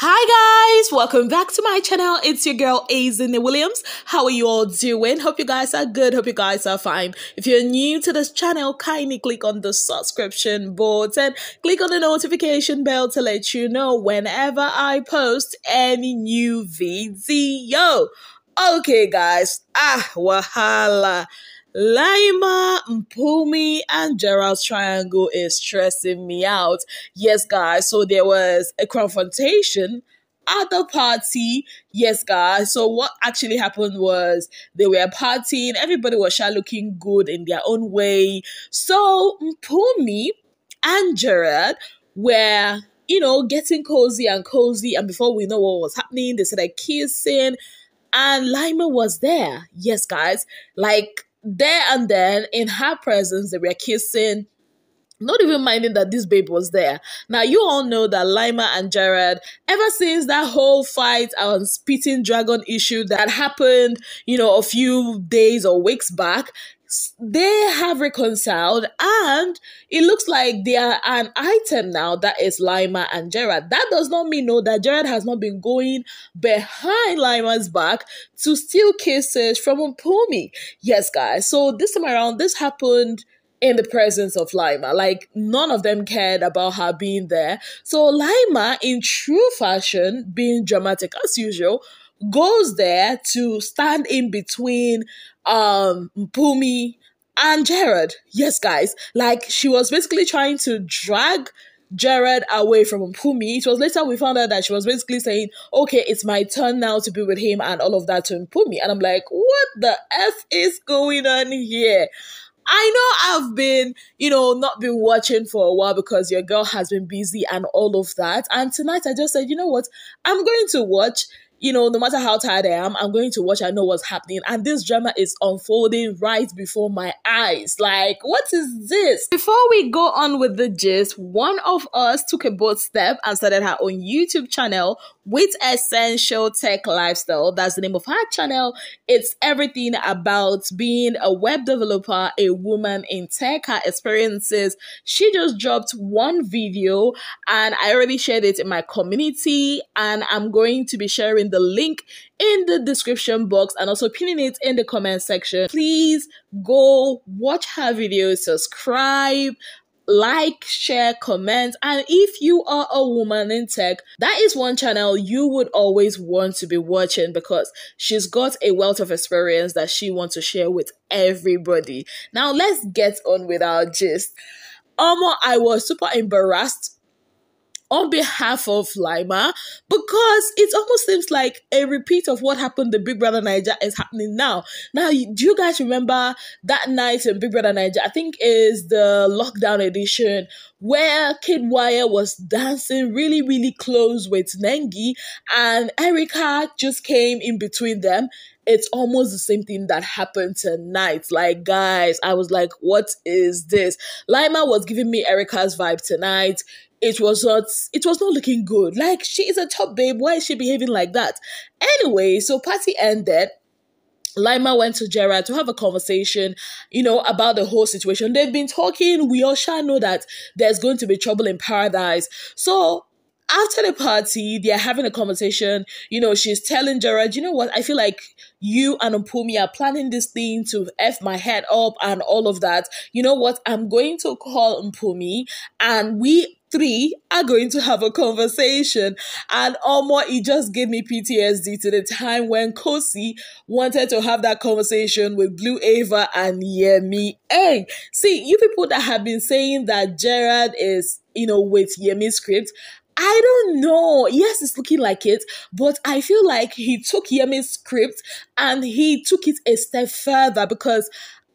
Hi guys, welcome back to my channel. It's your girl Bbmzansi. How are you all doing? Hope you guys are good. Hope you guys are fine. If you're new to this channel, kindly click on the subscription button, click on the notification bell to let you know whenever I post any new video. Okay guys, wahala. Liema, Mpumi, and Gerald's triangle is stressing me out. Yes, guys, so there was a confrontation at the party. Yes, guys, so what actually happened was they were partying, everybody was looking good in their own way. So Mpumi and Gerald were, getting cozy, and before we know what was happening, they started kissing, and Liema was there. Yes, guys, like there and then in her presence, they were kissing, not even minding that this babe was there. Now, you all know that Liema and Gerald, ever since that whole fight on spitting dragon issue that happened, a few days or weeks back, they have reconciled, and it looks like they are an item now. That is Liema and Gerald. That does not mean that Gerald has not been going behind Liema's back to steal kisses from Mpumi. Yes, guys. So this time around, this happened in the presence of Liema. Like, none of them cared about her being there. So Liema, in true fashion, being dramatic as usual, goes there to stand in between Mpumi and Gerald. Yes, guys. Like, she was basically trying to drag Gerald away from Mpumi. It was later we found out that she was basically saying, okay, it's my turn now to be with him and all of that to Mpumi. And I'm like, what the F is going on here? I know I've been, not been watching for a while because your girl has been busy and all of that. And tonight I just said, you know what? I'm going to watch. No matter how tired I am, I'm going to watch. I know what's happening. And this drama is unfolding right before my eyes. Like, what is this? Before we go on with the gist, one of us took a bold step and started her own YouTube channel with Essential Tech Lifestyle. That's the name of her channel. It's everything about being a web developer, a woman in tech, her experiences. She just dropped one video and I already shared it in my community, and I'm going to be sharing the link in the description box and also pinning it in the comment section. Please go watch her videos, subscribe, like, share, comment, and if you are a woman in tech, that is one channel you would always want to be watching because she's got a wealth of experience that she wants to share with everybody. Now let's get on with our gist. I was super embarrassed on behalf of Liema because it almost seems like a repeat of what happened in Big Brother Naija is happening now. Now, do you guys remember that night in Big Brother Naija? I think is the lockdown edition where Kid Wire was dancing really, really close with Nengi and Erica just came in between them. It's almost the same thing that happened tonight. Like, guys, I was like, what is this? Liema was giving me Erica's vibe tonight. It was not looking good. Like, she is a top babe. Why is she behaving like that? Anyway, so party ended. Liema went to Gerald to have a conversation, about the whole situation. They've been talking. We all shall know that there's going to be trouble in paradise. So after the party, they're having a conversation. She's telling Gerald, you know what? I feel like you and Mpumi are planning this thing to F my head up and all of that. You know what? I'm going to call Mpumi and we three are going to have a conversation. And it just gave me PTSD to the time when Kosi wanted to have that conversation with Blue Ava and Yemi. Hey, see, you people that have been saying that Gerald is, with Yemi's script, I don't know. Yes, it's looking like it, but I feel like he took Yemi's script and he took it a step further because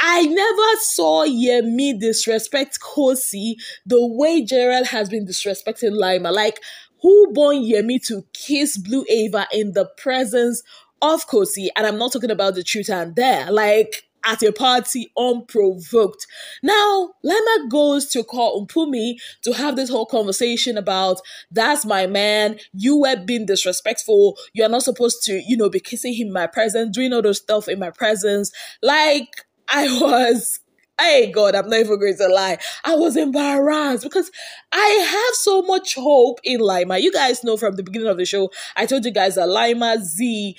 I never saw Yemi disrespect Kosi the way Gerald has been disrespecting Liema. Like, who born Yemi to kiss Blue Ava in the presence of Kosi? And I'm not talking about the truth and dare. Like, at a party unprovoked. Now, Liema goes to call Mpumi to have this whole conversation about, that's my man, you were being disrespectful, you're not supposed to, be kissing him in my presence, doing all those stuff in my presence. Like, I Hey God, I'm not even going to lie. I was embarrassed because I have so much hope in Liema. You guys know from the beginning of the show, I told you guys that Liema, Z,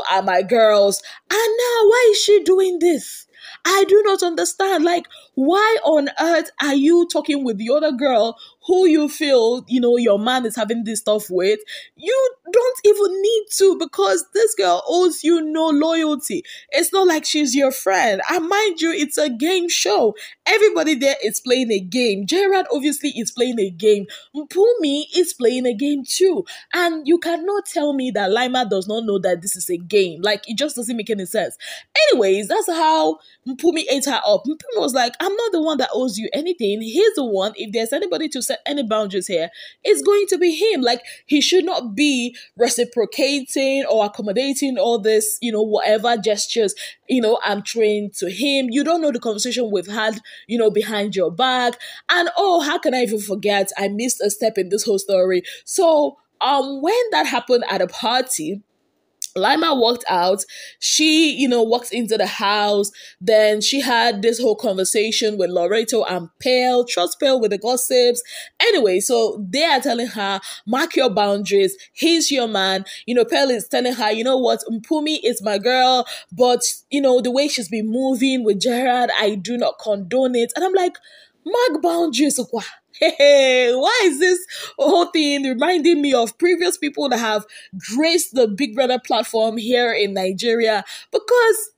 are my girls. And now, why is she doing this? I do not understand. Like, why on earth are you talking with the other girl who you feel, your man is having this stuff with? You don't even need to, because this girl owes you no loyalty. It's not like she's your friend. And mind you, it's a game show. Everybody there is playing a game. Gerard obviously is playing a game. Mpumi is playing a game too. And you cannot tell me that Liema does not know that this is a game. Like, it just doesn't make any sense. Anyways, that's how Mpumi ate her up. Mpumi was like, I'm not the one that owes you anything. He's the one. If there's anybody to set any boundaries here, it's going to be him. Like, he should not be reciprocating or accommodating all this, whatever gestures, I'm trained to him. You don't know the conversation we've had, behind your back. And how can I even forget? I missed a step in this whole story. So, when that happened at a party, Liema walked out. She, walked into the house. Then she had this whole conversation with Loreto and Pale, trust Pale with the gossips. Anyway, so they are telling her, mark your boundaries. He's your man. Pale is telling her, you know what, Mpumi is my girl. But, the way she's been moving with Gerard, I do not condone it. And I'm like, mark boundaries. Hey, why is this whole thing reminding me of previous people that have graced the Big Brother platform here in Nigeria? Because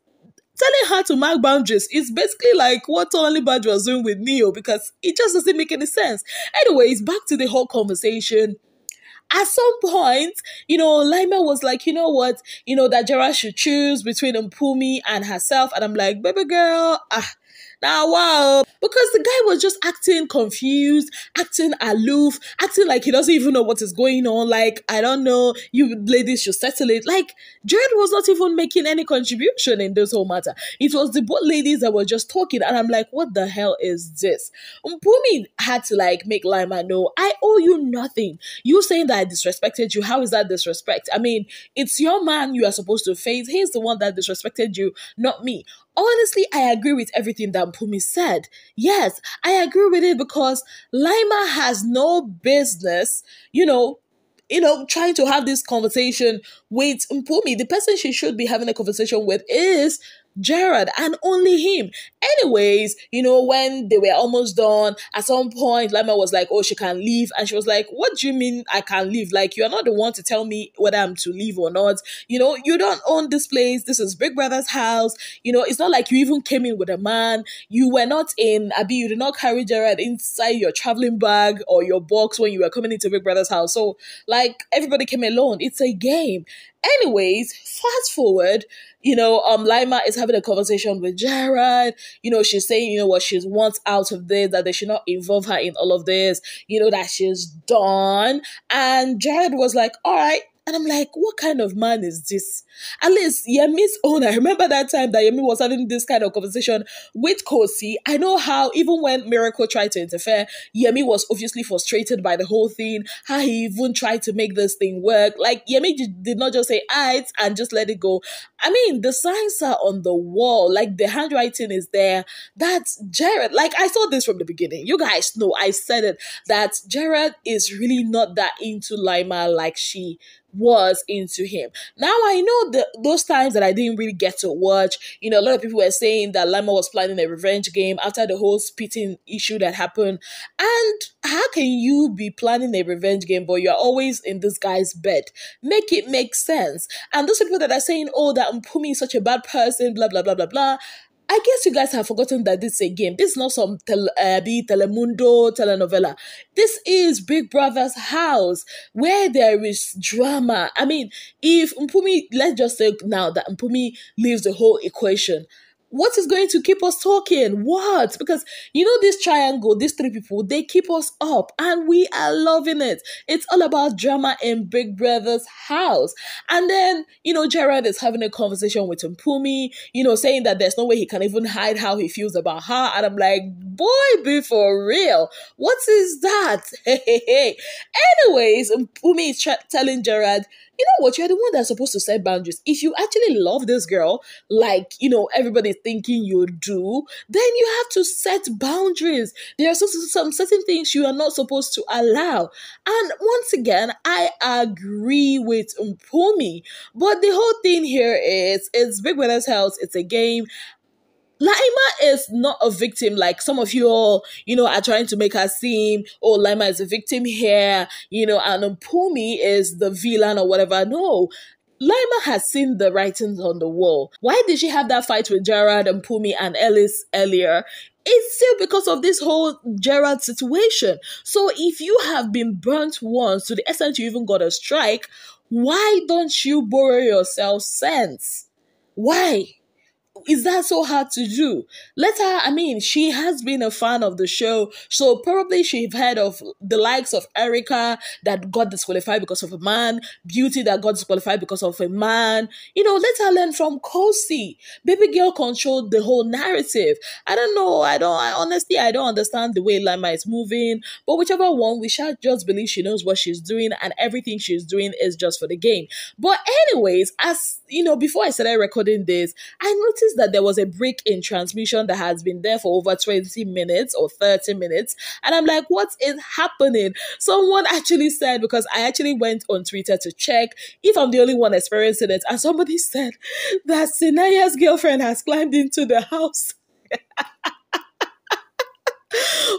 telling her to mark boundaries is basically like what Tony Badge was doing with Neo, because it just doesn't make any sense. Anyways, back to the whole conversation. At some point, Liema was like, you know what, that Gerard should choose between Mpumi and herself. And I'm like, baby girl, now, wow. Because the guy was just acting confused, acting aloof, acting like he doesn't even know what is going on. Like, I don't know, you ladies should settle it. Like, Jared was not even making any contribution in this whole matter. It was the both ladies that were just talking. And I'm like, what the hell is this? Mpumi had to make Liema know, I owe you nothing. You saying that I disrespected you, how is that disrespect? I mean, it's your man you are supposed to face. He's the one that disrespected you, not me. Honestly, I agree with everything that Mpumi said. Yes, I agree with it, because Liema has no business, trying to have this conversation with Mpumi. The person she should be having a conversation with is Gerard, and only him. Anyways, when they were almost done, at some point, Liema was like, oh, she can leave. And she was like, what do you mean I can leave? Like, you're not the one to tell me whether I'm to leave or not. You don't own this place. This is Big Brother's house. It's not like you even came in with a man. You were not you did not carry Gerard inside your traveling bag or your box when you were coming into Big Brother's house. So, everybody came alone. It's a game. Anyways, fast forward, Liema is having a conversation with Gerard. She's saying, what she wants out of this, that they should not involve her in all of this, that she's done. And Gerard was like, all right. And I'm like, what kind of man is this? At least Yemi's own. I remember that time that Yemi was having this kind of conversation with Kosi. I know how, even when Miracle tried to interfere, Yemi was obviously frustrated by the whole thing, how he even tried to make this thing work. Like, Yemi did not just say, "Aight," and just let it go. I mean, the signs are on the wall. Like, the handwriting is there. That's Gerard. Like, I saw this from the beginning. You guys know, I said it, that Gerard is really not that into Liema like she was into him. Now, I know those times that I didn't really get to watch, a lot of people were saying that Liema was planning a revenge game after the whole spitting issue that happened. And how can you be planning a revenge game, but you're always in this guy's bed? Make it make sense. And those people that are saying, oh, that Mpumi is such a bad person, blah, blah, blah, blah, blah, I guess you guys have forgotten that this is a game. This is not some Telemundo telenovela. This is Big Brother's house where there is drama. I mean, if Mpumi, let's just say now that Mpumi leaves the whole equation, what is going to keep us talking? What? Because, this triangle, these three people, they keep us up and we are loving it. It's all about drama in Big Brother's house. And then, Gerard is having a conversation with Mpumi, saying that there's no way he can even hide how he feels about her. And I'm like, boy, be for real. What is that? Anyways, Mpumi is telling Gerard, you know what, you're the one that's supposed to set boundaries. If you actually love this girl, like, everybody's thinking you do, then you have to set boundaries. There are some certain things you are not supposed to allow. And once again, I agree with Mpumi. But the whole thing here is it's Big Brother's house, it's a game. Liema is not a victim like some of you all, are trying to make her seem, oh, Liema is a victim here, and Mpumi is the villain or whatever. No. Liema has seen the writings on the wall. Why did she have that fight with Gerard and Mpumi and Ellis earlier? It's still because of this whole Gerard situation. So if you have been burnt once to the extent you even got a strike, why don't you borrow yourself sense? Why? Is that so hard to do? She has been a fan of the show, so probably she's heard of the likes of Erica that got disqualified because of a man, Beauty that got disqualified because of a man. Let her learn from Kosi. Baby girl controlled the whole narrative. I don't know. I honestly don't understand the way Liema is moving, but whichever one, we shall just believe she knows what she's doing and everything she's doing is just for the game. But anyways, as before I started recording this, I noticed that there was a break in transmission that has been there for over 20 minutes or 30 minutes. And I'm like, what is happening? Someone actually said, because I actually went on Twitter to check if I'm the only one experiencing it. And somebody said that Sinaya's girlfriend has climbed into the house.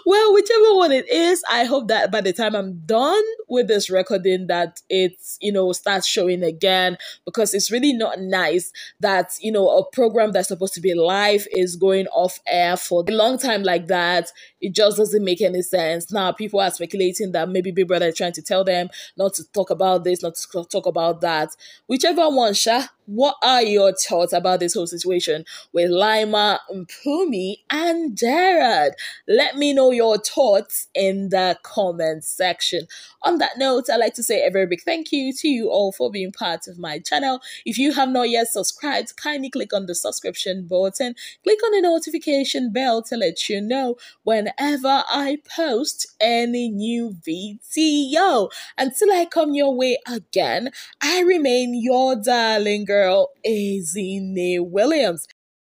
Well, whichever one it is, I hope that by the time I'm done with this recording that it's, starts showing again, because it's really not nice that, a program that's supposed to be live is going off air for a long time like that. It just doesn't make any sense. Now, people are speculating that maybe Big Brother is trying to tell them not to talk about this, not to talk about that. Whichever one, Sha, what are your thoughts about this whole situation with Liema, Mpumi, and Gerard? Let me know your thoughts in the comment section. On that note, I'd like to say a very big thank you to you all for being part of my channel. If you have not yet subscribed, kindly click on the subscription button. Click on the notification bell to let you know whenever I post any new video. Until I come your way again, I remain your darling girl, Bbmzansi.